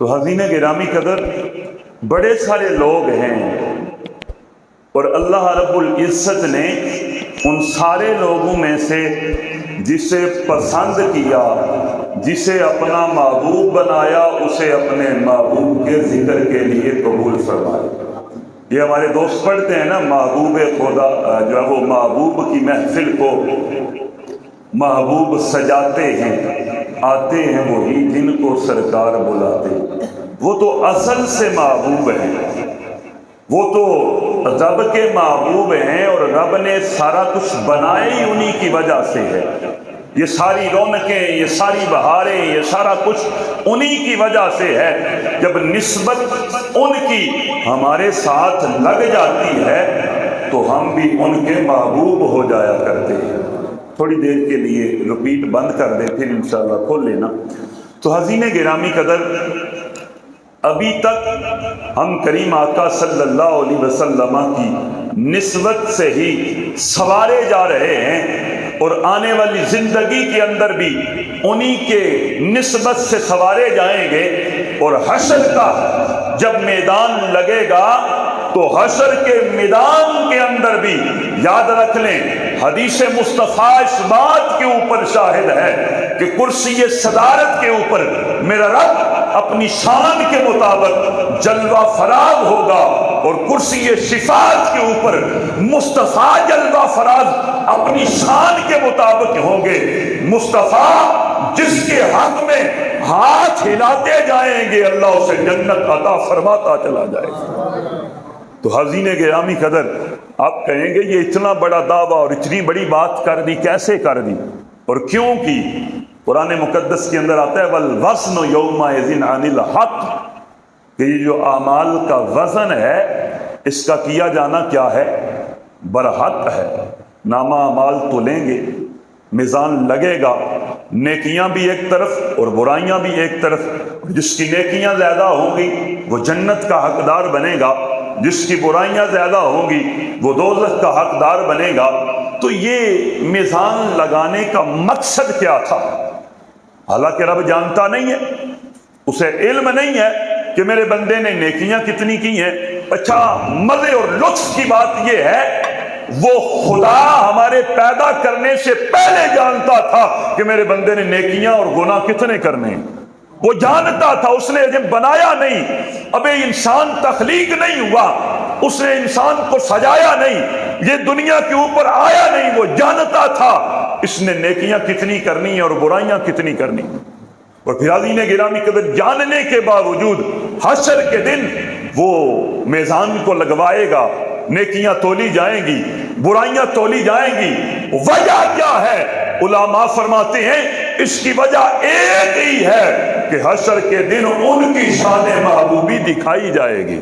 تو حضرین گرامی قدر، بڑے سارے لوگ ہیں اور اللہ رب العزت نے ان سارے لوگوں میں سے جسے پسند کیا، جسے اپنا محبوب بنایا، اسے اپنے محبوب کے ذکر کے لیے قبول فرمایا۔ یہ ہمارے دوست پڑھتے ہیں نا، محبوب خدا جو ہے وہ محبوب کی محفل کو محبوب سجاتے ہیں، آتے ہیں وہی جن کو سرکار بلاتے۔ وہ تو اصل سے محبوب ہیں، وہ تو رب کے محبوب ہیں، اور رب نے سارا کچھ بنایا ہی انہی کی وجہ سے ہے۔ یہ ساری رونقیں، یہ ساری بہاریں، یہ سارا کچھ انہی کی وجہ سے ہے۔ جب نسبت ان کی ہمارے ساتھ لگ جاتی ہے تو ہم بھی ان کے محبوب ہو جایا کرتے ہیں۔ تھوڑی دیر کے لیے رپیٹ بند کر دیں، پھر انشاءاللہ کھول لینا۔ تو حضرین گرامی قدر، ابھی تک ہم کریم آقا صلی اللہ علیہ وسلم کی نسبت سے ہی سوارے جا رہے ہیں، اور آنے والی زندگی کے اندر بھی انہی کے نسبت سے سوارے جائیں گے۔ اور حشر کا جب میدان لگے گا تو حشر کے میدان کے اندر بھی یاد رکھ لیں، حدیث مصطفیٰ اس بات کے اوپر شاہد ہے کہ کرسی صدارت کے اوپر میرا رب اپنی شان کے مطابق جلوہ فراز ہوگا، اور کرسی شفاعت کے اوپر مصطفیٰ جلوہ فراز اپنی شان کے مطابق ہوں گے۔ مصطفیٰ جس کے حق میں ہاتھ ہلاتے جائیں گے، اللہ اسے جنت عطا فرماتا چلا جائے گا۔ تو حضرین گرامی قدر، آپ کہیں گے یہ اتنا بڑا دعویٰ اور اتنی بڑی بات کر دی، کیسے کر دی اور کیوں کی؟ قرآن مقدس کے اندر آتا ہے وَالْوَزْنُ يَوْمَئِذٍ عَنِ الْحَقِّ، کہ یہ جو اعمال کا وزن ہے اس کا کیا جانا کیا ہے؟ برحق ہے۔ نامہ اعمال تو لیں گے، میزان لگے گا، نیکیاں بھی ایک طرف اور برائیاں بھی ایک طرف۔ جس کی نیکیاں زیادہ ہوں گی وہ جنت کا حقدار بنے گا، جس کی برائیاں زیادہ ہوں گی وہ دوزخ کا حقدار بنے گا۔ تو یہ میزان لگانے کا مقصد کیا تھا؟ حالانکہ رب جانتا نہیں ہے، اسے علم نہیں ہے کہ میرے بندے نے نیکیاں کتنی کی ہیں۔ اچھا، مزے اور لطف کی بات یہ ہے، وہ خدا ہمارے پیدا کرنے سے پہلے جانتا تھا کہ میرے بندے نے نیکیاں اور گناہ کتنے کرنے ہیں۔ وہ جانتا تھا، اس نے جب بنایا نہیں، ابھی انسان تخلیق نہیں ہوا، اس نے انسان کو سجایا نہیں، یہ دنیا کے اوپر آیا نہیں، وہ جانتا تھا اس نے نیکیاں کتنی کرنی ہیں اور برائیاں کتنی کرنی۔ اور پھر حضرین گرامی قدر، جاننے کے باوجود حشر کے دن وہ میزان کو لگوائے گا، نیکیاں تولی جائیں گی، برائیاں تولی جائیں گی۔ وجہ کیا ہے؟ علماء فرماتے ہیں اس کی وجہ ایک ہی ہے کہ حشر کے دن ان کی شان محبوبی دکھائی جائے گی،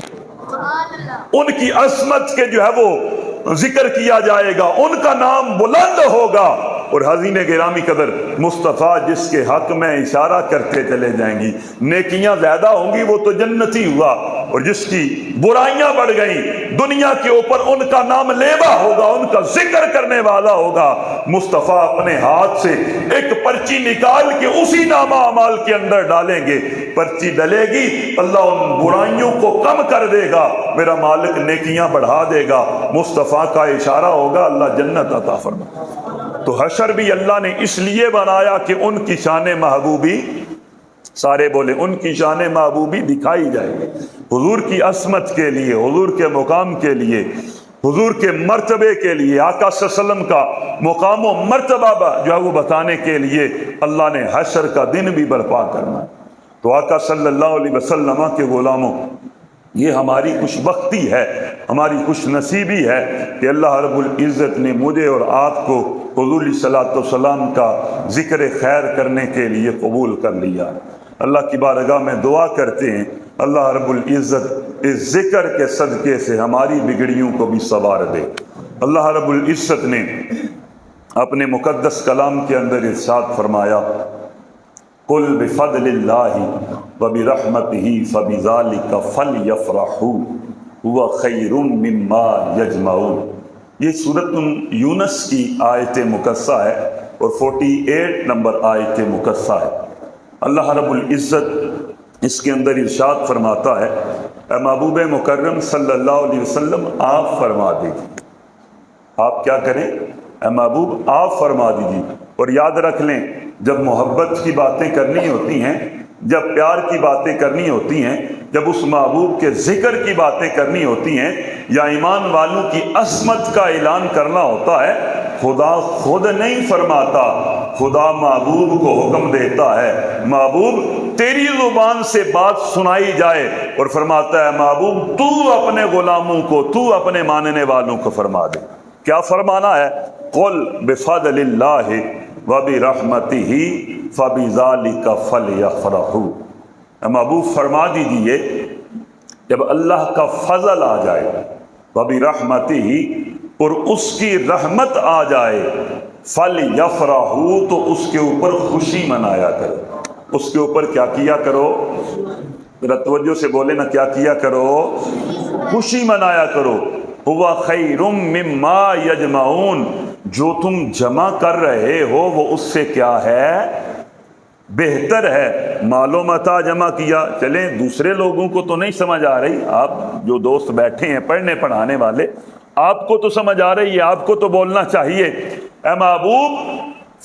ان کی عظمت کے جو ہے وہ ذکر کیا جائے گا، ان کا نام بلند ہوگا۔ اور حضرین گرامی قدر، مصطفیٰ جس کے حق میں اشارہ کرتے چلے جائیں گی، نیکیاں زیادہ ہوں گی وہ تو جنتی ہوا، اور جس کی برائیاں بڑھ گئیں دنیا کے اوپر ان کا نام لیوا ہوگا، ان کا ذکر کرنے والا ہوگا۔ مصطفیٰ اپنے ہاتھ سے ایک پرچی نکال کے اسی نامہ اعمال کے اندر ڈالیں گے، پرچی ڈلے گی، اللہ ان برائیوں کو کم کر دے گا، میرا مالک نیکیاں بڑھا دے گا، مصطفیٰ کا اشارہ ہوگا، اللہ جنت عطا فرمائے۔ تو حشر بھی اللہ نے اس لیے بنایا کہ ان کی شان محبوبی، سارے بولے ان کی شان محبوبی دکھائی جائے، حضور کی عظمت کے لیے، حضور کے مقام کے لیے، حضور کے مرتبے کے لیے، آقا صلی اللہ علیہ وسلم کا مقام و مرتبہ جو ہے وہ بتانے کے لیے اللہ نے حشر کا دن بھی برپا کرنا۔ تو آقا صلی اللہ علیہ وسلم کے غلاموں، یہ ہماری خوش بختی ہے، ہماری خوش نصیبی ہے کہ اللہ رب العزت نے مجھے اور آپ کو حضور علیہ الصلوۃ والسلام کا ذکر خیر کرنے کے لیے قبول کر لیا۔ اللہ کی بارگاہ میں دعا کرتے ہیں اللہ رب العزت اس ذکر کے صدقے سے ہماری بگڑیوں کو بھی سنوار دے۔ اللہ رب العزت نے اپنے مقدس کلام کے اندر ارشاد فرمایا، قل بفضل اللہ وبرحمتہ فبذلک فلیفرحوا هو خیر مما یجمعون۔ یہ سورۃ یونس کی آیت مقدسہ ہے اور 48 نمبر آیت مقدسہ ہے۔ اللہ رب العزت اس کے اندر ارشاد فرماتا ہے اے محبوب مکرم صلی اللہ علیہ وسلم آپ فرما دیجیے، آپ کیا کریں اے محبوب آپ فرما دیجیے۔ اور یاد رکھ لیں جب محبت کی باتیں کرنی ہوتی ہیں، جب پیار کی باتیں کرنی ہوتی ہیں، جب اس محبوب کے ذکر کی باتیں کرنی ہوتی ہیں یا ایمان والوں کی عظمت کا اعلان کرنا ہوتا ہے، خدا خود نہیں فرماتا، خدا محبوب کو حکم دیتا ہے محبوب تیری زبان سے بات سنائی جائے، اور فرماتا ہے محبوب تو اپنے غلاموں کو، تو اپنے ماننے والوں کو فرما دے۔ کیا فرمانا ہے؟ قل بفضل اللہ وبرحمتہ فبذلک فلیفرحوا۔ محبوب فرما دیجئے جب اللہ کا فضل آ جائے، وبرحمتہ اور اس کی رحمت آ جائے، فلیفرحوا تو اس کے اوپر خوشی منایا کرو، اس کے اوپر کیا کیا کرو؟ ذرا توجہ سے بولے نا، کیا کیا کرو؟ خوشی منایا کرو۔ ہوا خیر مما یجمعون، جو تم جمع کر رہے ہو وہ اس سے کیا ہے؟ بہتر ہے۔ مال و متاع جمع کیا، چلیں دوسرے لوگوں کو تو نہیں سمجھ آ رہی، آپ جو دوست بیٹھے ہیں پڑھنے پڑھانے والے، آپ کو تو سمجھ آ رہی ہے، آپ کو تو بولنا چاہیے۔ اے محبوب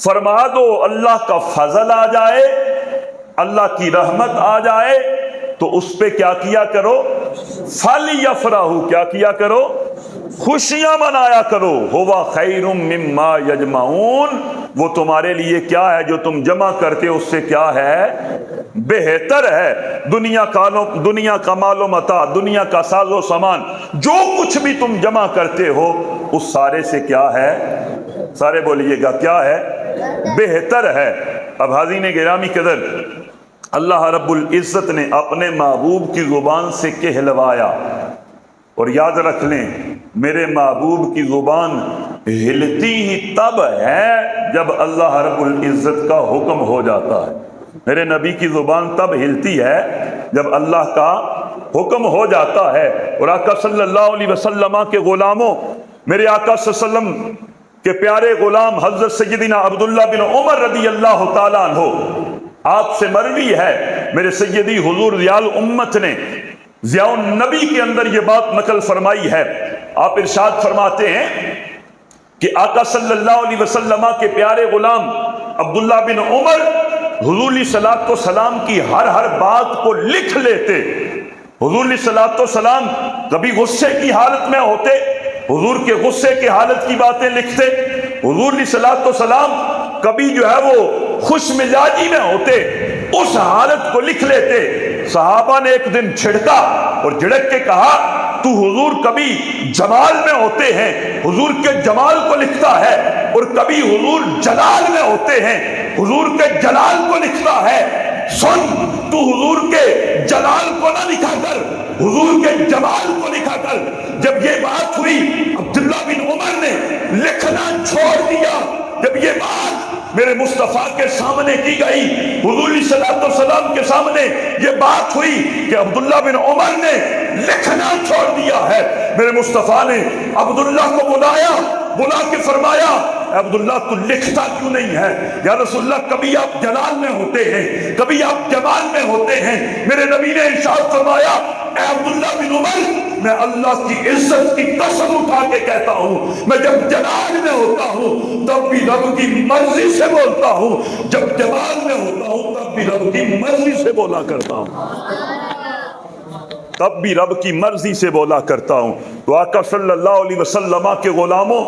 فرما دو اللہ کا فضل آ جائے، اللہ کی رحمت آ جائے تو اس پہ کیا کیا کرو؟ فَلْيَفْرَحُوا، کیا کیا کرو؟ خوشیاں منایا کرو۔ ہوا خیر مما یجمعون، وہ تمہارے لیے کیا ہے جو تم جمع کرتے ہو اس سے کیا ہے؟ بہتر ہے۔ دنیا کا مال و متاع، دنیا کا ساز و سامان، جو کچھ بھی تم جمع کرتے ہو اس سارے سے کیا ہے؟ سارے بولیے گا کیا ہے؟ بہتر ہے۔ اب حاضرین گرامی قدر، اللہ رب العزت نے اپنے محبوب کی زبان سے کہلوایا، اور یاد رکھ لیں میرے محبوب کی زبان ہلتی ہی تب ہے جب اللہ رب العزت کا حکم ہو جاتا ہے۔ میرے نبی کی زبان تب ہلتی ہے جب اللہ کا حکم ہو جاتا ہے۔ اور آقا صلی اللہ علیہ وسلم کے غلاموں، میرے آقا صلی اللہ علیہ وسلم کے پیارے غلام حضرت سیدنا عبداللہ بن عمر رضی اللہ تعالیٰ عنہ، آپ سے مروی ہے میرے سیدی حضور ضیاء الامت نے ضیاء النبی کے اندر یہ بات نقل فرمائی ہے۔ آپ ارشاد فرماتے ہیں کہ آقا صلی اللہ علیہ وسلم کے پیارے غلام عبداللہ بن عمر حضور علیہ الصلوۃ والسلام کی ہر بات کو لکھ لیتے۔ حضور علیہ الصلوۃ والسلام کبھی غصے کی حالت میں ہوتے، حضور کے غصے کی حالت کی باتیں لکھتے۔ حضور علیہ الصلوۃ والسلام کبھی جو ہے وہ خوش مزاجی میں ہوتے، اس حالت کو لکھ لیتے۔ صحابہ نے ایک دن چھڑکا اور جھڑک کے کہا تو حضور کبھی جمال میں ہوتے ہیں، حضور کے جمال کو لکھتا ہے، اور کبھی حضور جلال میں ہوتے ہیں، حضور کے جلال کو لکھتا ہے۔ سن، تو حضور کے جلال کو نہ لکھا کر، حضور کے جمال کو لکھا کر۔ جب یہ بات ہوئی عبداللہ بن عمر نے لکھنا چھوڑ دیا۔ جب یہ بات میرے مصطفیٰ کے سامنے کی گئی، حضور علیہ الصلوۃ والسلام کے سامنے یہ بات ہوئی کہ عبداللہ بن عمر نے لکھنا چھوڑ دیا ہے، میرے مصطفیٰ نے عبداللہ کو بلا کے فرمایا عبداللہ تو لکھتا کیوں نہیں ہے؟ یا رسول اللہ کبھی آپ جلال میں ہوتے ہیں، کبھی آپ جمال میں ہوتے ہیں۔ میرے نبی نے ارشاد فرمایا اے عبداللہ بن عمر، میں اللہ کی عزت کی قسم اٹھا کے کہتا ہوں، میں جب جلال میں ہوتا ہوں تب بھی رب کی مرضی سے بولتا ہوں، جب جمال میں ہوتا ہوں تب بھی رب کی مرضی سے بولا کرتا ہوں، تب بھی رب کی مرضی سے بولا کرتا ہوں۔ تو آقا صلی اللہ علیہ وسلم کے غلاموں،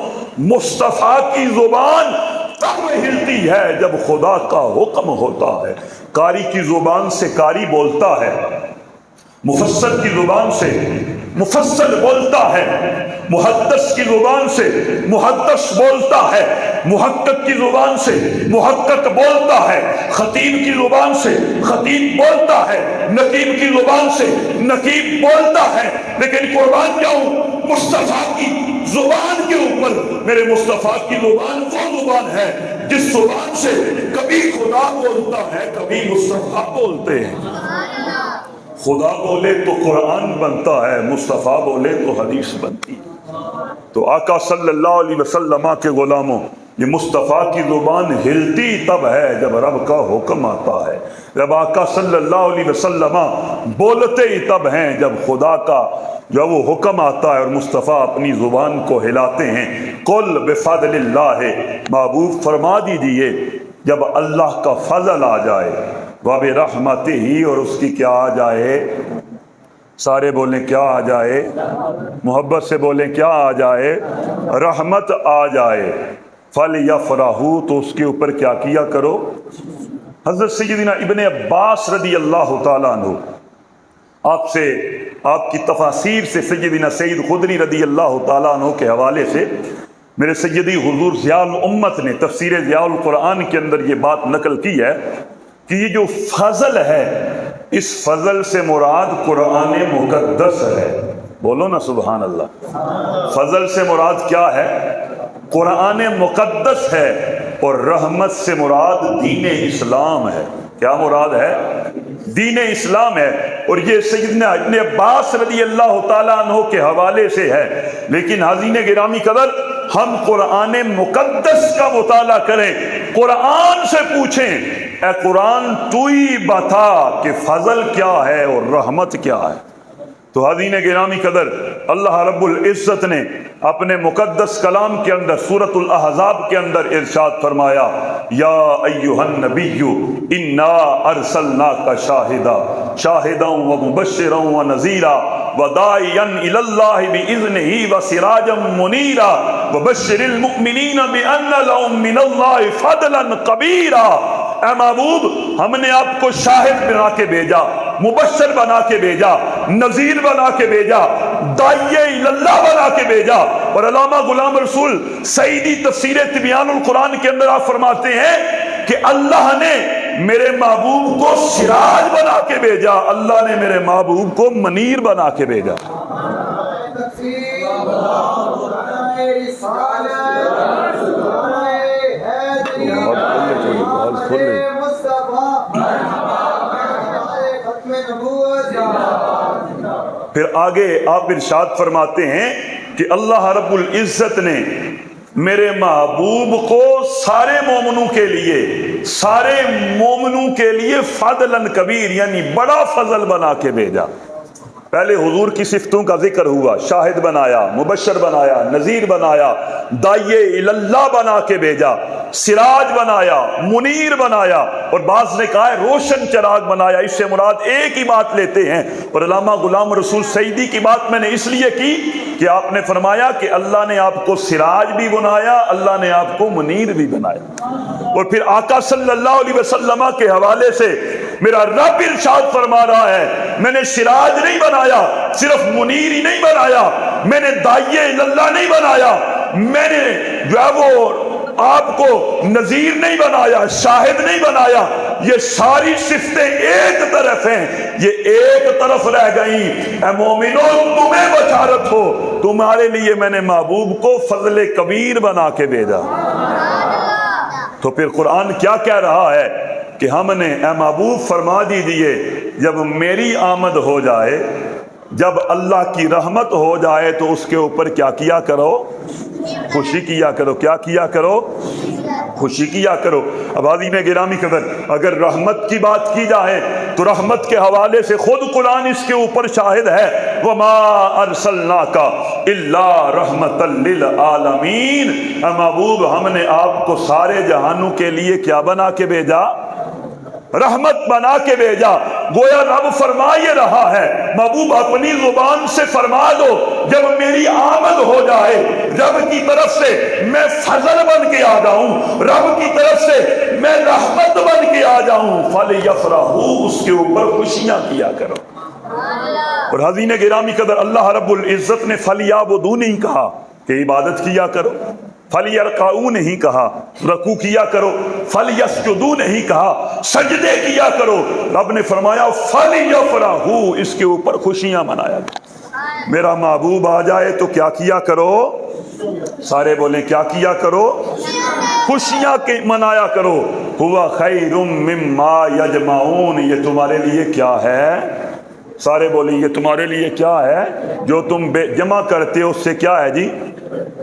مصطفیٰ کی زبان تب ہلتی ہے جب خدا کا حکم ہوتا ہے۔ قاری کی زبان سے قاری بولتا ہے، مفسر کی زبان سے مفسر بولتا ہے، محدث کی زبان سے محدث بولتا ہے، محقق کی زبان سے محقق بولتا ہے، خطیب کی زبان سے خطیب بولتا ہے، نقیب کی زبان سے نقیب بولتا ہے۔ لیکن قربان جاؤں مصطفیٰ کی زبان کے اوپر، میرے مصطفیٰ کی زبان وہ زبان ہے جس زبان سے کبھی خدا بولتا ہے، کبھی مصطفیٰ بولتے ہیں۔ خدا بولے تو قرآن بنتا ہے، مصطفیٰ بولے تو حدیث بنتی ہے۔ تو آقا صلی اللہ علیہ وسلم کے غلاموں، یہ مصطفیٰ کی زبان ہلتی تب ہے جب رب کا حکم آتا ہے، جب آقا صلی اللہ علیہ وسلم بولتے ہی تب ہیں جب خدا کا جو وہ حکم آتا ہے اور مصطفیٰ اپنی زبان کو ہلاتے ہیں۔ قل بفضل اللہ، محبوب فرما دیجئے جب اللہ کا فضل آ جائے، وبرحمتہ، اور اس کی کیا آ جائے، سارے بولیں کیا آ جائے، محبت سے بولیں کیا آ جائے، رحمت آ جائے، فَلْيَفْرَحُوا، تو اس کے اوپر کیا کیا کرو۔ حضرت سیدنا ابن عباس رضی اللہ تعالیٰ عنہ، آپ سے آپ کی تفاسیر سے سیدنا سید خدری رضی اللہ تعالیٰ عنہ کے حوالے سے میرے سیدی حضور ضیاء الامت نے تفسیر ضیاء القرآن کے اندر یہ بات نقل کی ہے کہ یہ جو فضل ہے، اس فضل سے مراد قرآن مقدس ہے۔ بولو نا سبحان اللہ۔ فضل سے مراد کیا ہے؟ قرآن مقدس ہے، اور رحمت سے مراد دین اسلام ہے۔ کیا مراد ہے؟ دین اسلام ہے۔ اور یہ سیدنا ابن عباس رضی اللہ تعالیٰ عنہ کے حوالے سے ہے، لیکن حاضرین گرامی قدر، ہم قرآن مقدس کا مطالعہ کریں، قرآن سے پوچھیں، اے قرآن تو ہی بتا کہ فضل کیا ہے اور رحمت کیا ہے۔ تو حاضرین گرامی قدر، اللہ رب العزت نے اپنے مقدس کلام کے اندر سورۃ الاحزاب کے اندر ارشاد فرمایا، یا ایھا النبی انا ارسلناک شاہدا شاہدا ومبشرا ونذیرا وداعیا الی اللہ باذنہ وسراجا منیرا وبشر المؤمنین بان لهم من اللہ فضلا کبیرا۔ اے محبوب، ہم نے آپ کو شاہد بنا کے بھیجا، مبشر بنا کے بھیجا، نذیر بنا کے بھیجا، داعی اللہ بنا کے بھیجا۔ اور علامہ غلام رسول سعیدی تفسیر تبیان القرآن کے اندر آپ فرماتے ہیں کہ اللہ نے میرے محبوب کو سراج بنا کے بھیجا، اللہ نے میرے محبوب کو منیر بنا کے بھیجا۔ پھر آگے آپ ارشاد فرماتے ہیں کہ اللہ رب العزت نے میرے محبوب کو سارے مومنوں کے لیے فضلاً کبیر، یعنی بڑا فضل بنا کے بھیجا۔ پہلے حضور کی صفتوں کا ذکر ہوا، شاہد بنایا، مبشر بنایا، نذیر بنایا، داعی اللہ بنا کے بھیجا، سراج بنایا، منیر بنایا، اور بعض نے کہا ہے روشن چراغ بنایا۔ اس سے مراد ایک ہی بات لیتے ہیں، اور علامہ غلام رسول سعیدی کی بات میں نے اس لیے کی کہ آپ نے فرمایا کہ اللہ نے آپ کو سراج بھی بنایا، اللہ نے آپ کو منیر بھی بنایا۔ اور پھر آقا صلی اللہ علیہ وسلم کے حوالے سے میرا رب ارشاد فرما رہا ہے، میں نے سراج نہیں بنایا، صرف منیر ہی نہیں بنایا، میں نے داعی اللہ نہیں بنایا، میں نے جو ہے وہ آپ کو نذیر نہیں بنایا، شاہد نہیں بنایا۔ یہ ساری صفتیں ایک طرف ہیں، یہ ایک طرف رہ گئیں۔ اے مومنو، تمہیں بشارت ہو، تمہارے لیے میں نے محبوب کو فضل کبیر بنا کے بھیجا۔ تو پھر قرآن کیا کہہ رہا ہے کہ ہم نے اے محبوب فرما دیجئے جب میری آمد ہو جائے، جب اللہ کی رحمت ہو جائے تو اس کے اوپر کیا کیا کرو؟ خوشی کیا کرو۔ کیا کیا کرو؟ خوشی کیا کرو۔ اب حاضرین گرامی قدر، اگر رحمت کی بات کی جائے تو رحمت کے حوالے سے خود قرآن اس کے اوپر شاہد ہے، وَمَا أَرْسَلْنَاكَ إِلَّا رَحْمَةً لِلْعَالَمِينَ۔ اے محبوب، ہم نے آپ کو سارے جہانوں کے لیے کیا بنا کے بھیجا؟ رحمت بنا کے بھیجا۔ گویا رب فرما یہ رہا ہے، محبوب اپنی زبان سے فرما دو، جب میری آمد ہو جائے، رب کی طرف سے میں فضل بن کے آ جاؤں، رب کی طرف سے میں رحمت بن کے آ جاؤں، فَلْيَفْرَحُوا، اس کے اوپر خوشیاں کیا کرو۔ اور حاضرین گرامی قدر، اللہ رب العزت نے فَلْيَعْبُدُوا نہیں کہا کہ عبادت کیا کرو، فَلْيَرْكَعُوا نہیں کہا رکوع کیا کرو، فَلْيَسْجُدُوا نہیں کہا سجدے کیا کرو، رب نے فرمایا فَلْيَفْرَحُوا، اس کے اوپر خوشیاں منایا کرو۔ میرا محبوب آ جائے تو کیا کیا کرو؟ سارے بولیں کیا کیا کرو؟ خوشیاں منایا کرو۔ ہوا خیر مما یجمعون، یہ تمہارے لیے کیا ہے؟ سارے بولیں یہ تمہارے لیے کیا ہے؟ جو تم جمع کرتے ہو اس سے کیا ہے جی؟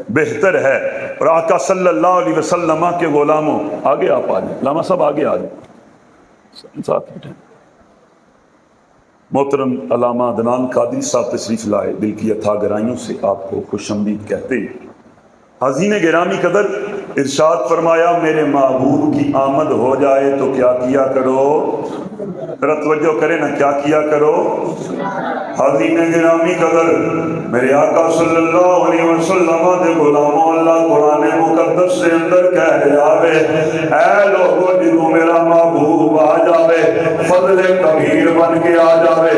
بہتر ہے۔ اور آقا صلی اللہ علیہ وسلم کے غلاموں، آگے آپ آ جائیں، علامہ صاحب آگے آ جائیں، ساتھ بیٹھیں۔ محترم علامہ عدنان قادری صاحب تشریف لائے، دل کی اتھا گہرائیوں سے آپ کو خوش آمدید کہتے ہیں۔ حاضرین گرامی قدر، ارشاد فرمایا میرے محبوب کی آمد ہو جائے تو کیا کیا کرو، ذرا توجہ کریں نا، کیا کیا کرو۔ حاضرین گرامی قدر، میرے آقا صلی اللہ علیہ وسلم دے غلاموں، اللہ قرآن مقدس سے اندر کہہ رہا ہے، اے لوگوں جنہوں میرا محبوب آ جاوے، فضل کبیر بن کے آ جاوے،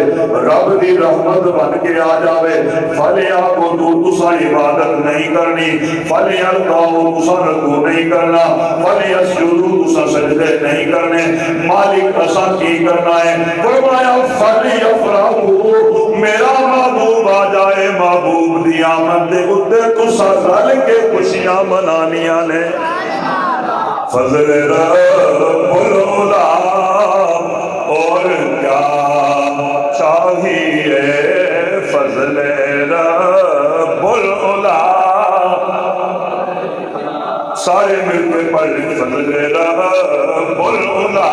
رب دی رحمت بن کے آ جاوے، فَلْيَعْبُدُوا، تسا عبادت نہیں کرنی، فَلْيَرْكَعُوا، تسا رکوع نہیں کرنا، فَلْيَسْجُدُوا، تسا سجدے نہیں کرنے، مالک اسا کی کرنا ہے، فرمایا فَلْيَفْرَحُوا، میرا محبوب آ جائے، محبوب دی آمد دے اُتے تسا رل کے خوشیاں منانیاں نے۔ فضل رب العلا، اور کیا چاہیے، فضل رب العلا، سارے مل کے پڑھ، فضل رب العلا،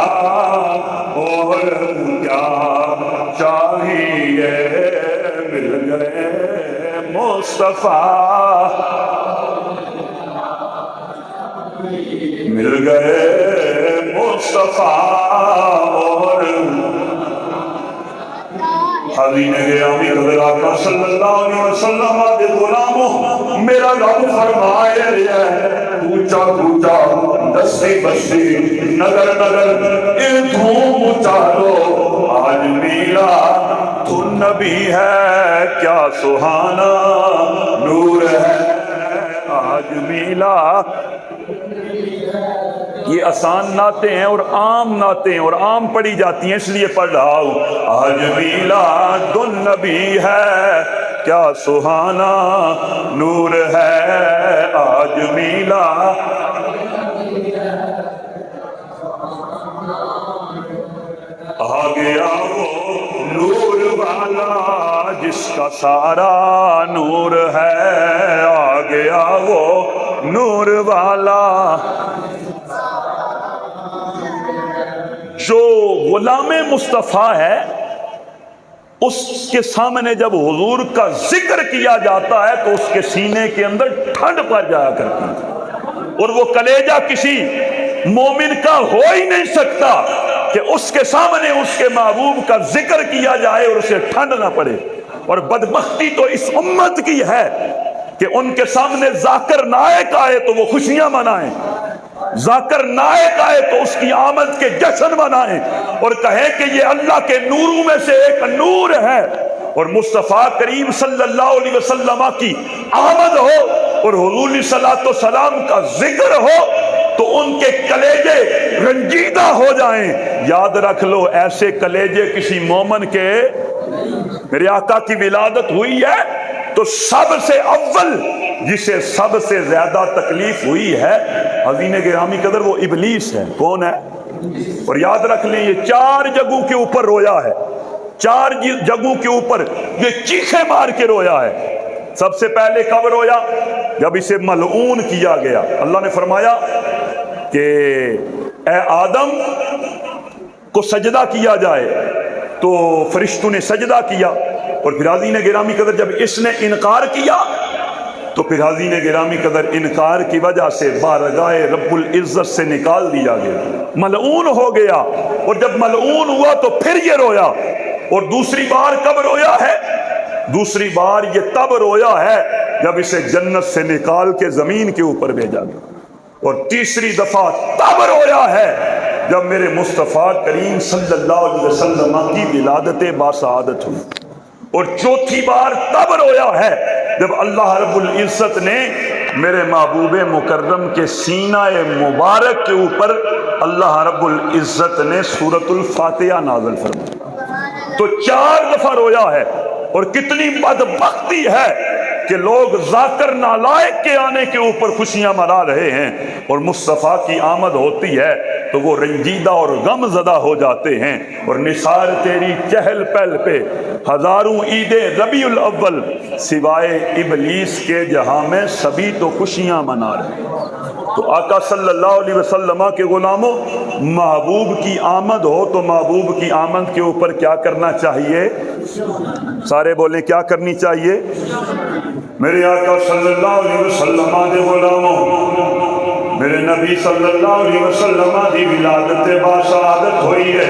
اور کیا چاہیے، مل گئے مصطفیٰ، مل گئے مصطفیٰ، اور حاضرین گرامی قدر آقا صلی اللہ علیہ وسلم دے غلاموں، میرا رب فرمائے رہا ہے، کوچا کوچا، دستی بستی، نگر نگر، دھوم اچارو، آج میلا تو نبی ہے، کیا سہانا نور ہے، آج میلا۔ یہ آسان نعتیں ہیں اور عام نعتیں ہیں اور عام پڑھی جاتی ہیں، اس لیے پڑھ رہا ہوں۔ آج میلاد النبی ہے، کیا سہانا نور ہے، آج میلاد، آ گیا وہ نور والا جس کا سارا نور ہے، آ گیا وہ نور والا۔ جو غلام مصطفیٰ ہے اس کے سامنے جب حضور کا ذکر کیا جاتا ہے تو اس کے سینے کے اندر ٹھنڈ پڑ جایا کرتی ہے، اور وہ کلیجہ کسی مومن کا ہو ہی نہیں سکتا کہ اس کے سامنے اس کے محبوب کا ذکر کیا جائے اور اسے ٹھنڈ نہ پڑے۔ اور بدبختی تو اس امت کی ہے کہ ان کے سامنے ذاکر نائک آئے تو وہ خوشیاں منائیں، ذاکر نائک آئے تو اس کی آمد کے جشن منائیں اور کہیں کہ یہ اللہ کے نوروں میں سے ایک نور ہے۔ اور مصطفیٰ کریم صلی اللہ علیہ وسلم کی آمد ہو اور حضور علیہ الصلوۃ والسلام کا ذکر ہو تو ان کے کلیجے رنجیدہ ہو جائیں۔ یاد رکھ لو، ایسے کلیجے کسی مومن کے، میرے آقا کی ولادت ہوئی ہے تو سب سے اول جسے سب سے زیادہ تکلیف ہوئی ہے حضین گرامی قدر، وہ ابلیس ہے۔ کون ہے؟ اور یاد رکھ لیں یہ 4 جگہوں کے اوپر رویا ہے، 4 جگہوں کے اوپر یہ چیخیں مار کے رویا ہے۔ سب سے پہلے کب رویا؟ جب اسے ملعون کیا گیا۔ اللہ نے فرمایا کہ اے آدم کو سجدہ کیا جائے، تو فرشتوں نے سجدہ کیا، اور پھر حاضرین گرامی قدر جب اس نے انکار کیا تو پھر حاضرین گرامی قدر انکار کی وجہ سے بارگاہ رب العزت سے نکال دیا گیا، ملعون ہو گیا۔ اور جب ملعون ہوا تو پھر یہ رویا، اور دوسری بار کب رویا ہے؟ دوسری بار یہ تب رویا ہے جب اسے جنت سے نکال کے زمین کے اوپر بھیجا گیا، اور تیسری دفعہ تب رویا ہے جب میرے مصطفیٰ کریم صلی اللہ علیہ وسلم کی ولادت باسعادت ہوئی، اور چوتھی بار تب رویا ہے جب اللہ رب العزت نے میرے محبوب مکرم کے سینہ مبارک کے اوپر اللہ رب العزت نے سورۃ الفاتحہ نازل فرمائی۔ تو 4 دفعہ رویا ہے، اور کتنی بدبختی ہے کہ لوگ ذاکر نالائق کے آنے کے اوپر خوشیاں منا رہے ہیں، اور مصطفیٰ کی آمد ہوتی ہے تو وہ رنجیدہ اور غم زدہ ہو جاتے ہیں، اور نثار تیری چہل پہل پہ ہزاروں عیدیں ربیع الاول سوائے ابلیس کے جہاں میں سبھی تو خوشیاں منا رہے ہیں۔ تو آقا صلی اللہ علیہ وسلم کے غلاموں، محبوب کی آمد ہو تو محبوب کی آمد کے اوپر کیا کرنا چاہیے؟ سارے بولیں کیا کرنی چاہیے؟ میرے آقا صلی اللہ علیہ وسلم کے غلاموں، میرے نبی صلی اللہ علیہ وسلم کی ولادت باسعادت ہوئی ہے۔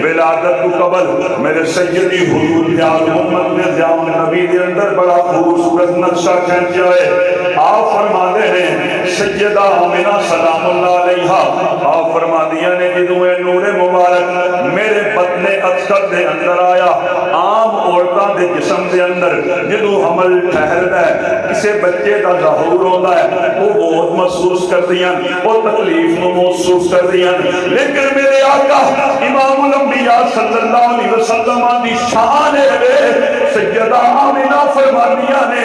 ولادت تو قبل میرے سیدی حضور یار محمد نے جام نبی کے اندر بڑا خوبصورت نقشہ کھینچا ہے۔ آپ فرماتے ہیں سیدہ آمنہ سلام اللہ علیہا، آپ فرما دیا نے جدوں اے نور مبارک میرے بطن اثر دے اندر آیا، عام عورتاں دے جسم دے اندر جدوں حمل ٹھہردا ہے، کسے بچے دا ظہور ہوندا ہے، وہ بہت محسوس کردیاں، وہ تکلیف نو محسوس کردیاں، لیکن میرے آقا امام الانبیاء صلی اللہ علیہ وسلم دی شان ہے، سیدہ آمنہ فرمانیاں نے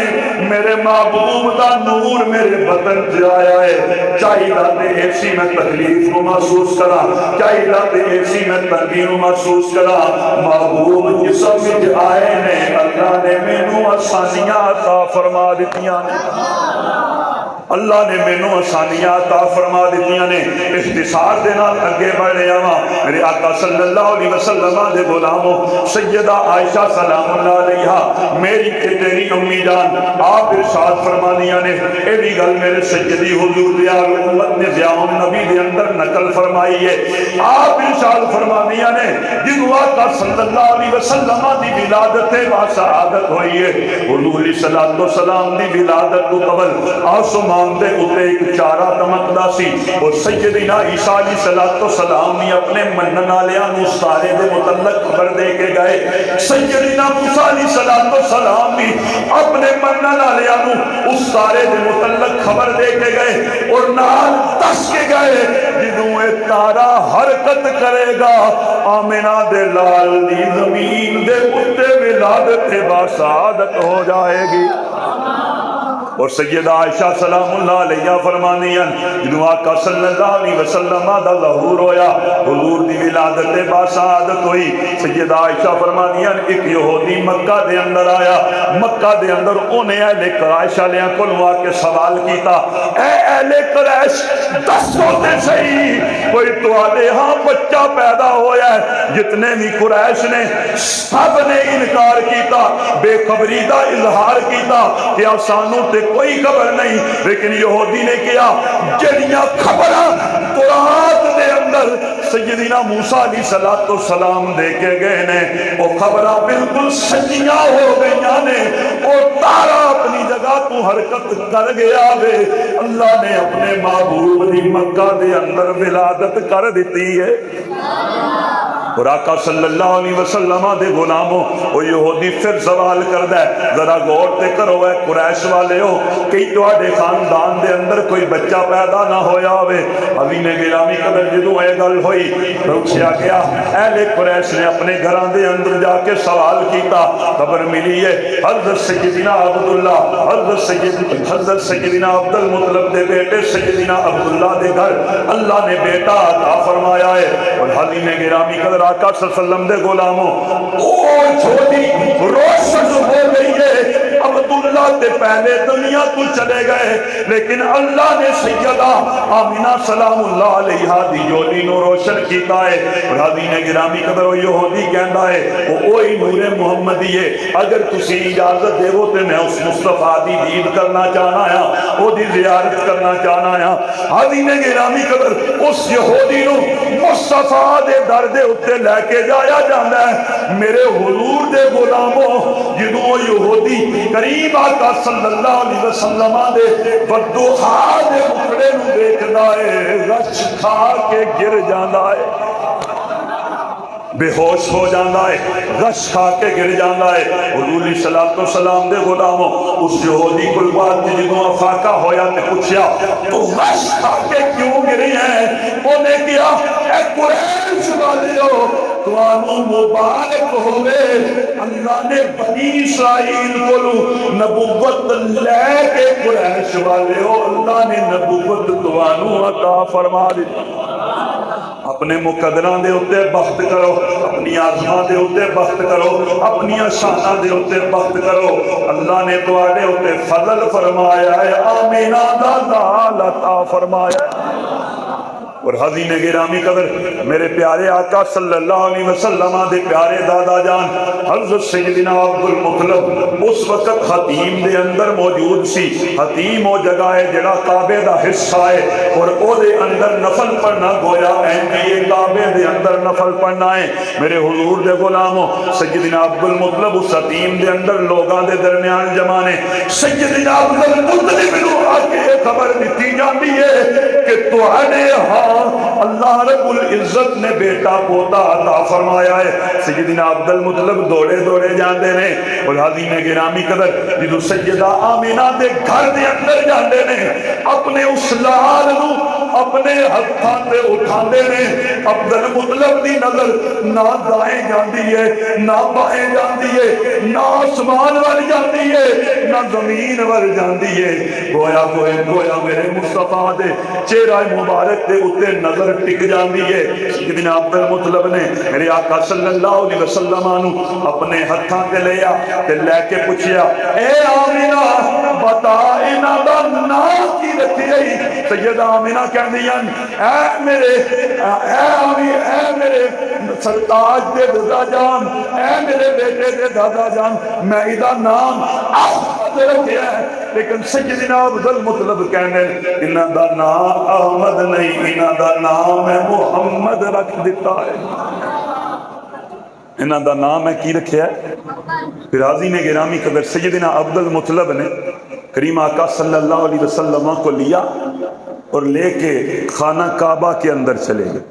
میرے محبوب دا نور میرے بدن سے آیا ہے، چاہیے تے ایسی میں تکلیف نو محسوس کرا، چاہیے تے ایسی میں تنگی نو محسوس کرا، محبوب جسم وچ آئے نے اللہ نے مینوں آسانیاں عطا فرما دتیاں نے، اللہ نے مینوں آسانیاں عطا فرما دتیاں نے۔ اختصار دے نال اگے بڑھ رہا ہاں، میرے آقا صلی اللہ علیہ وسلم دے غلاموں، سیدہ عائشہ سلام اللہ علیہا میری تے تیری امی جان، آپ ارشاد فرمانیاں نے، اے بھی گل میرے سیدی حضور یار محمد نے ضیاء النبی دے اندر نقل فرمائی ہے۔ آپ ارشاد فرمانیاں نے جدوں آقا صلی اللہ علیہ وسلم دی ولادت باسعادت ہوئی ہے، حضور علیہ الصلوۃ والسلام دی ولادت تو قبل آسمان دے اوتے ایک چارہ دمکدا سی، اور سیدنا عیسیٰ علیہ الصلوۃ والسلام نے اپنے منن والیاں نوں اس تارے دے متعلق خبر دے کے گئے، سیدنا موسیٰ علیہ الصلوۃ والسلام بھی اپنے منن والیاں نوں اس تارے دے متعلق خبر دے کے گئے، اور نال دس کے گئے جدوں اے تارا حرکت کرے گا آمنہ دے لال دی زمین دے اوتے ولادت باسعادت ہو جائے گی۔ اور سیدہ عائشہ سلام اللہ علیہ فرمانیاں جدوں آقا صلی اللہ علیہ وسلم دا ظہور ہویا، حضور دی ولادت باسعادت ہوئی، سیدہ عائشہ فرمانیاں ایک یہودی مکہ دے اندر آیا، مکہ دے اندر انہیں اہل قریش والیاں کولوں آ کے سوال کیتا، اے اہل قریش دسو تے صحیح کوئی تواڈے ہاں بچہ پیدا ہویا ہے؟ جتنے بھی قریش نے سب نے انکار کیتا، بے خبری دا اظہار کیتا کہ سانوں تے کوئی خبر نہیں، لیکن یہودی نے کیا جڑیاں خبراں تورات دے اندر سیدنا موسیٰ علیہ السلام دے کے گئے نے، وہ خبراں بالکل سچیاں ہو گئیاں نے، اور تارا اپنی جگہ تو حرکت کر گیا وے، اللہ نے اپنے محبوب دی مکہ دے اندر ولادت کر دیتی ہے۔ اور آقا صلی اللہ علیہ وسلم دے غلاموں، وہ یہودی پھر سوال کردا ہے، ذرا غور تے کرو اے قریش والے ہو، کہ تواڈے خاندان دے اندر کوئی بچہ پیدا نہ ہویا ہوئے؟ عظیم گرامی قدر جدوں اے گل ہوئی پوچھا گیا، اہل قریش نے اپنے گھراں دے اندر جا کے سوال کیتا، خبر ملی ہے حضرت سیدنا عبداللہ، حضرت سیدنا عبد المطلب دے بیٹے سیدنا عبداللہ دے گھر اللہ نے بیٹا عطا فرمایا ہے۔ اور عظیم گرامی قدر آقا صلی اللہ علیہ وسلم دے غلاموں، او چھوٹی روشن ہو گئی ہے، عبداللہ تے پہلے دنیا تو چلے گئے، لیکن اللہ نے سیدہ آمنہ سلام اللہ علیہا دی جولی نو روشن کیتا ہے۔ اور حضین گرامی قدر وہ یہودی کہندا ہے وہ اوہی نور محمدی ہے، اگر تسی اجازت دے وہ تے میں اس مصطفیٰ دی دید کرنا چاہنا ہے، وہ دی زیارت کرنا چاہنا ہے۔ حضین گرامی قدر اس یہودی نو مصطفیٰ دے در دے اتے لے کے جایا جاندہ ہے۔ میرے حضور دے غلاموں، جدوں وہ یہودی کریم آقا صلی اللہ علیہ وسلم دے بدوحا دے مکڑے نو دیکھدا ہے، رچ کھا کے گر جاندا ہے، بے ہوش ہو جاندہ ہے، غش کھا کے گر جاندہ ہے۔ حضور علیہ السلام دے غلاموں، اس یہودی کل بات کی جدوں افاقہ ہویا تے پوچھیا تو غش کھا کے کیوں گری ہیں؟ انہیں کیا اے قریش والے ہو، توانو مبارک ہوئے، اللہ نے بنی اسرائیل کو نبوت لے کے قریش والے ہو، اللہ نے نبوت توانو عطا فرما دی۔ اپنے مقدراں دے اوتے بخت کرو، اپنی آزماں دے اوتے بخت کرو، اپنی شاناں دے اوتے بخت کرو۔ اللہ نے تواڈے اوتے فضل فرمایا ہے، آمینہ دا لال عطا فرمایا ہے۔ اور حضین گرامی قدر میرے پیارے آقا صلی اللہ علیہ وسلم دے پیارے دادا جان حضرت سیدنا عبد المطلب اس وقت حتیم دے اندر موجود سی۔ حتیم وہ جگہ ہے جڑا کعبے دا حصہ ہے، اور او دے اندر نفل پڑھنا گویا یہ کعبے دے اندر نفل پڑھنا ہے۔ میرے حضور دے غلاموں، سیدنا عبد المطلب اس حتیم دے اندر لوگاں دے درمیان جمع نے سیدنا عبد المطلب نو آ کے خبر دیتی جاندی ہے کہ تواڈے ہاں اللہ رب العزت نے بیٹا پوتا عطا فرمایا ہے۔ سیدنا عبد المطلب دوڑے دوڑے جاندے نے، اور حضین گرامی قدر جدو سیدہ آمینہ دے گھر دے اندر جاندے نے، اپنے اس لال نو اپنے ہتھاں تے اٹھاندے نے۔ عبد المطلب دی نظر نہ دائیں جاندی ہے، نہ بائیں جاندی ہے، نہ آسمان ور جاندی ہے، نہ زمین ور جاندی ہے۔ گویا میرے مصطفیٰ دے چہرہ مبارک دے اتے نظر ٹک جاندی ہے۔ سیدنا عبد المطلب نے میرے آقا صلی اللہ علیہ وسلم نو اپنے ہتھاں تے لیا تے لے کے پوچھیا، اے آمینہ بتا انہاں دا نام کی رکھی گئی؟ سیدہ آمینہ کہندیاں، اے میرے سرتاج دے دادا جان، اے میرے بیٹے دے دادا جان، میں ایدہ نام احمد رکھیا ہے۔ لیکن سیدنا عبد المطلب کہنے انہاں دا نام احمد نہیں، انہاں دا نام ہے محمد رکھ دیتا ہے۔ انہاں دا نام ہے کی رکھیا ہے؟ پھر حضین گرامی قدر سیدنا عبد المطلب نے کریم آقا صلی اللہ علیہ وسلم کو لیا اور لے کے خانہ کعبہ کے اندر چلے گئے،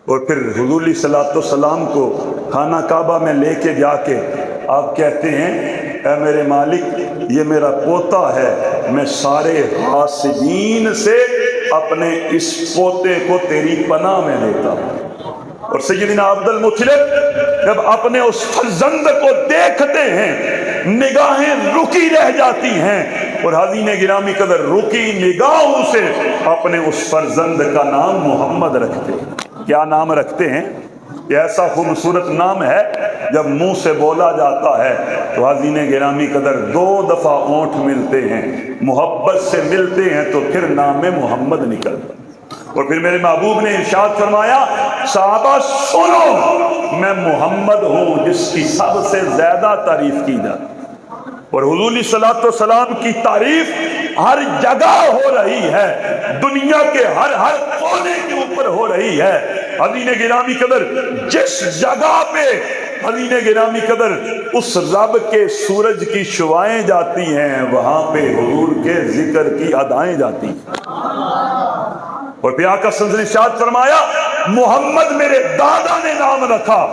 اور پھر حضور علیہ السلام کو خانہ کعبہ میں لے کے جا کے آپ کہتے ہیں، اے میرے مالک یہ میرا پوتا ہے، میں سارے حاسدین سے اپنے اس پوتے کو تیری پناہ میں دیتا ہوں۔ اور سیدنا عبد المطلب جب اپنے اس فرزند کو دیکھتے ہیں نگاہیں رکی رہ جاتی ہیں، اور حضین گرامی قدر رکی نگاہوں سے اپنے اس فرزند کا نام محمد رکھتے ہیں۔ کیا نام رکھتے ہیں؟ یہ ایسا خوبصورت نام ہے جب منہ سے بولا جاتا ہے تو حضین گرامی قدر دو دفعہ اونٹ ملتے ہیں، محبت سے ملتے ہیں تو پھر نام محمد نکلتا۔ اور پھر میرے محبوب نے ارشاد فرمایا، صحابہ سنو میں محمد ہوں جس کی سب سے زیادہ تعریف کی جاتی۔ اور حضور علیہ السلام کی تعریف ہر جگہ ہو رہی ہے، دنیا کے ہر کونے کے اوپر ہو رہی ہے۔ حضین گرامی قدر جس جگہ پہ حضین گرامی قدر اس رب کے سورج کی شعائیں جاتی ہیں وہاں پہ حضور کے ذکر کی ادائیں جاتی ہیں۔ اور پھر آقا صلی اللہ علیہ وسلم نے ارشاد فرمایا، محمد میرے دادا نے نام رکھا،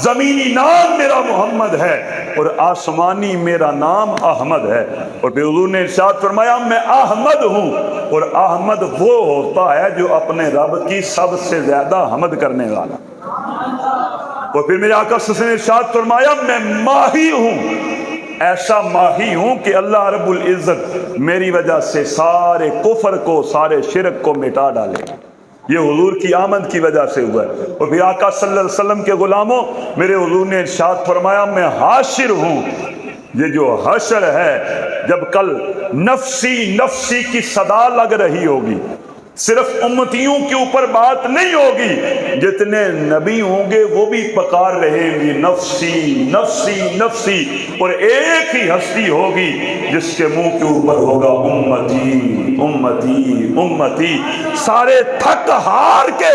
زمینی نام میرا محمد ہے اور آسمانی میرا نام احمد ہے۔ اور پھر حضور نے ارشاد فرمایا، میں احمد ہوں، اور احمد وہ ہوتا ہے جو اپنے رب کی سب سے زیادہ حمد کرنے والا۔ اور پھر میرے آقا صلی اللہ علیہ وسلم نے ارشاد فرمایا، میں ماہی ہوں، ایسا ماہی ہوں کہ اللہ رب العزت میری وجہ سے سارے کفر کو، سارے شرک کو مٹا ڈالے۔ یہ حضور کی آمد کی وجہ سے ہوا ہے۔ اور پھر آقا صلی اللہ علیہ وسلم کے غلاموں، میرے حضور نے ارشاد فرمایا، میں حاشر ہوں۔ یہ جو حشر ہے، جب کل نفسی نفسی کی صدا لگ رہی ہوگی، صرف امتیوں کے اوپر بات نہیں ہوگی، جتنے نبی ہوں گے وہ بھی پکار رہیں گے نفسی نفسی نفسی، اور ایک ہی ہستی ہوگی جس کے منہ کے اوپر ہوگا امتی امتی امتی۔ سارے تھک ہار کے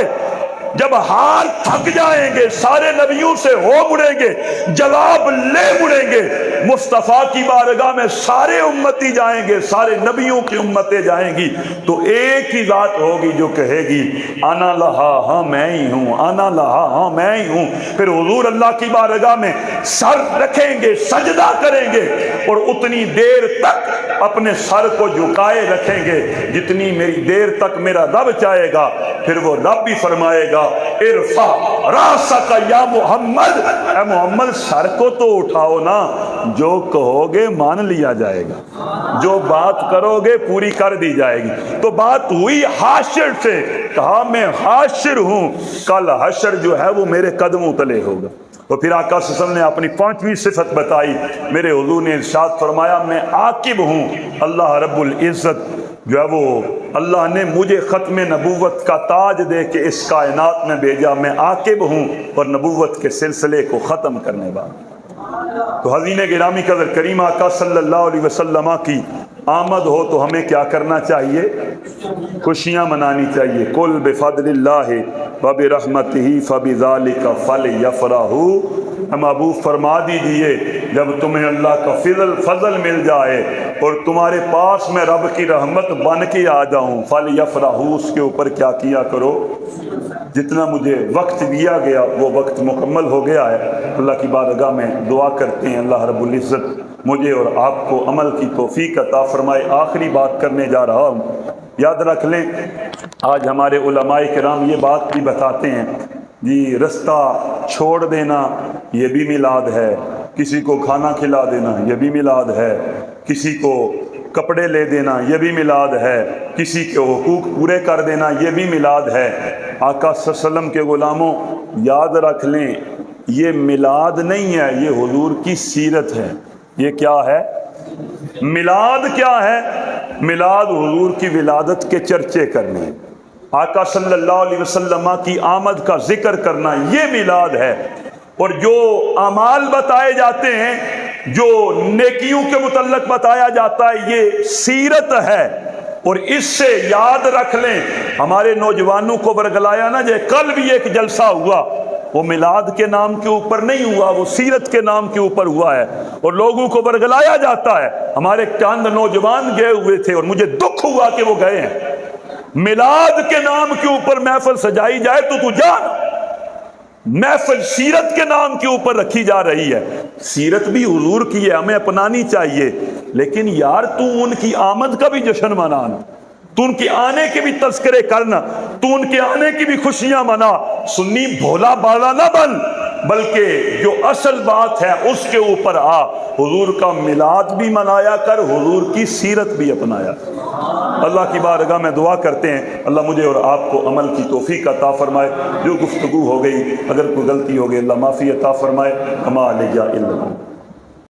جب ہار تھک جائیں گے، سارے نبیوں سے ہو مڑیں گے، جواب لے مڑیں گے، مصطفیٰ کی بارگاہ میں سارے امتی جائیں گے، سارے نبیوں کی امتیں جائیں گی، تو ایک ہی ذات ہوگی جو کہے گی انا لہا، ہاں میں ہی ہوں، انا لہا، ہاں میں ہی ہوں۔ پھر حضور اللہ کی بارگاہ میں سر رکھیں گے، سجدہ کریں گے، اور اتنی دیر تک اپنے سر کو جھکائے رکھیں گے جتنی میری دیر تک میرا رب چاہے گا۔ پھر وہ رب بھی فرمائے گا گا ارفع راسک یا محمد، اے محمد سر کو تو اٹھاؤ نا، جو کہو گے مان لیا جائے گا، جو بات کرو گے پوری کر دی جائے گی۔ تو بات ہوئی حاشر سے، کہا میں حاشر ہوں، کل حشر جو ہے وہ میرے قدموں تلے ہوگا۔ اور پھر آقا صلی اللہ علیہ وسلم نے اپنی 5ویں صفت بتائی، میرے حضور نے ارشاد فرمایا میں عاقب ہوں، اللہ رب العزت جو ہے وہ اللہ نے مجھے ختم نبوت کا تاج دے کے اس کائنات میں بھیجا، میں عاقب ہوں اور نبوت کے سلسلے کو ختم کرنے والا۔ تو حضرین گرامی قدر، کریم آقا صلی اللہ علیہ وسلم کی آمد ہو تو ہمیں کیا کرنا چاہیے؟ خوشیاں منانی چاہیے۔ قل بفضل اللہ وبرحمتہ فبذلک فلیفرحوا، ہم ابو فرما دیجئے جب تمہیں اللہ کا فضل مل جائے اور تمہارے پاس میں رب کی رحمت بن کے آ جاؤں، فلیفرحوا، اس کے اوپر کیا کیا کرو؟ جتنا مجھے وقت دیا گیا وہ وقت مکمل ہو گیا ہے۔ اللہ کی بارگاہ میں دعا کرتے ہیں اللہ رب العزت مجھے اور آپ کو عمل کی توفیق عطا فرمائے۔ آخری بات کرنے جا رہا ہوں، یاد رکھ لیں آج ہمارے علماء کرام یہ بات بھی بتاتے ہیں جی رستہ چھوڑ دینا یہ بھی میلاد ہے، کسی کو کھانا کھلا دینا یہ بھی میلاد ہے، کسی کو کپڑے لے دینا یہ بھی میلاد ہے، کسی کے حقوق پورے کر دینا یہ بھی میلاد ہے۔ آقا صلی اللہ علیہ وسلم کے غلاموں یاد رکھ لیں یہ میلاد نہیں ہے، یہ حضور کی سیرت ہے۔ یہ کیا ہے؟ میلاد کیا ہے؟ میلاد حضور کی ولادت کے چرچے کرنے، آقا صلی اللہ علیہ وسلم کی آمد کا ذکر کرنا، یہ میلاد ہے۔ اور جو اعمال بتائے جاتے ہیں، جو نیکیوں کے متعلق بتایا جاتا ہے، یہ سیرت ہے۔ اور اس سے یاد رکھ لیں ہمارے نوجوانوں کو ورگلایا نہ جائے، کل بھی ایک جلسہ ہوا، وہ میلاد کے نام کے اوپر نہیں ہوا، وہ سیرت کے نام کے اوپر ہوا ہے، اور لوگوں کو ورگلایا جاتا ہے۔ ہمارے چند نوجوان گئے ہوئے تھے اور مجھے دکھ ہوا کہ وہ گئے ہیں۔ میلاد کے نام کے اوپر محفل سجائی جائے تو جان، محفل سیرت کے نام کے اوپر رکھی جا رہی ہے۔ سیرت بھی حضور کی ہے، ہمیں اپنانی چاہیے، لیکن یار تو ان کی آمد کا بھی جشن منانا، تو ان کے آنے کے بھی تذکرے کرنا، تو ان کے آنے کی بھی خوشیاں منا۔ سنی بھولا بالا نہ بن، بلکہ جو اصل بات ہے اس کے اوپر آ۔ حضور کا میلاد بھی منایا کر، حضور کی سیرت بھی اپنایا۔ اللہ کی بارگاہ میں دعا کرتے ہیں اللہ مجھے اور آپ کو عمل کی توفیق عطا فرمائے۔ جو گفتگو ہو گئی اگر کوئی غلطی ہو گئی اللہ معافی عطا فرمائے۔ کما علیہ